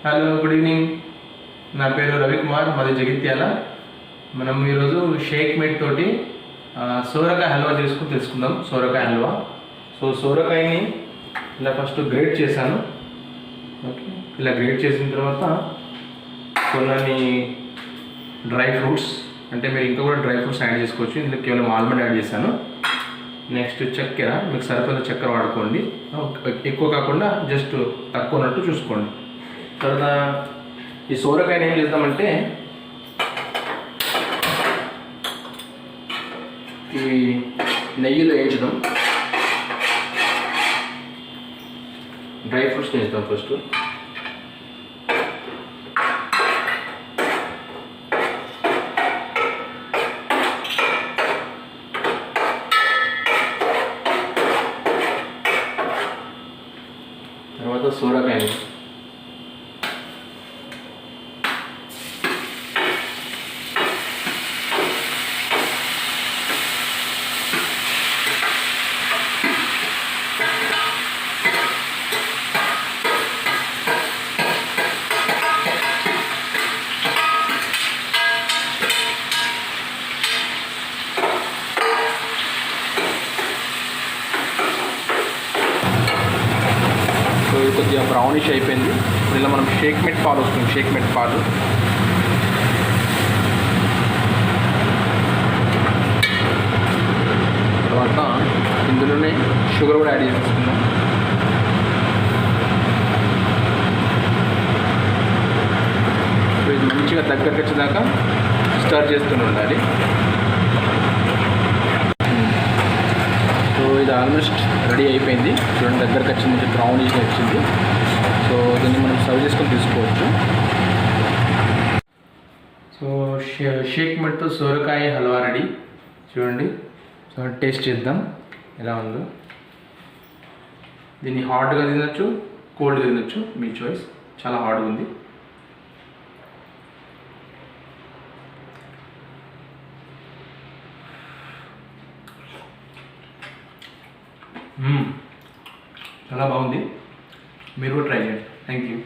Hello, good evening. నా పేరు రవికుమార్, మాది జగిత్యాల. మనం ఈరోజు షేక్ మేట్ తోటి సోరకాయ హల్వా తెలుసుకుందాం. సోరకాయ హల్వా. సో సోరకాయని ఇలా ఫస్ట్ గ్రేట్ చేశాను. ఓకే, ఇలా గ్రేట్ చేసిన తర్వాత కొన్ని డ్రై ఫ్రూట్స్, అంటే మీరు ఇంకా కూడా డ్రై ఫ్రూట్స్ యాడ్ చేసుకోవచ్చు. ఇందులో కేవలం ఆల్మండ్ యాడ్ చేశాను. నెక్స్ట్ చక్కెర, మీకు సరిపోయిన చక్కెర వాడుకోండి. ఎక్కువ కాకుండా జస్ట్ తక్కువ ఉన్నట్టు చూసుకోండి. తర్వాత ఈ సోరకాయని ఏం చేద్దామంటే ఈ నెయ్యిలో వేయించడం. డ్రై ఫ్రూట్స్ వేస్తాం ఫస్ట్. తర్వాత సోరకాయని కొద్దిగా బ్రౌనిష్ అయిపోయింది. ఇప్పుడు ఇలా మనం షేక్మేట్ పాలు వస్తుంది. షేక్మేట్ పాలు తర్వాత ఇందులోనే షుగర్ కూడా యాడ్ చేసుకుందాం. ఇది మంచిగా దగ్గరకు వచ్చేదాకా స్టర్ చేస్తూనే ఉండాలి. సో ఇది ఆల్మోస్ట్ రెడీ అయిపోయింది. చూడండి, దగ్గరకు వచ్చింది, మంచి బ్రౌనిష్గా వచ్చింది. సో దీన్ని మనం సర్వ్ చేసుకొని తీసుకోవచ్చు. సో షేక్ మేట్తో సోరకాయ హల్వా రెడీ. చూడండి, సో టేస్ట్ చేద్దాం ఎలా ఉందో. దీన్ని హాట్గా తినచ్చు, కోల్డ్గా తినచ్చు, మీ చాయిస్. చాలా హాట్గా ఉంది. చాలా బాగుంది. మీరు కూడా ట్రై చేయండి. Thank you.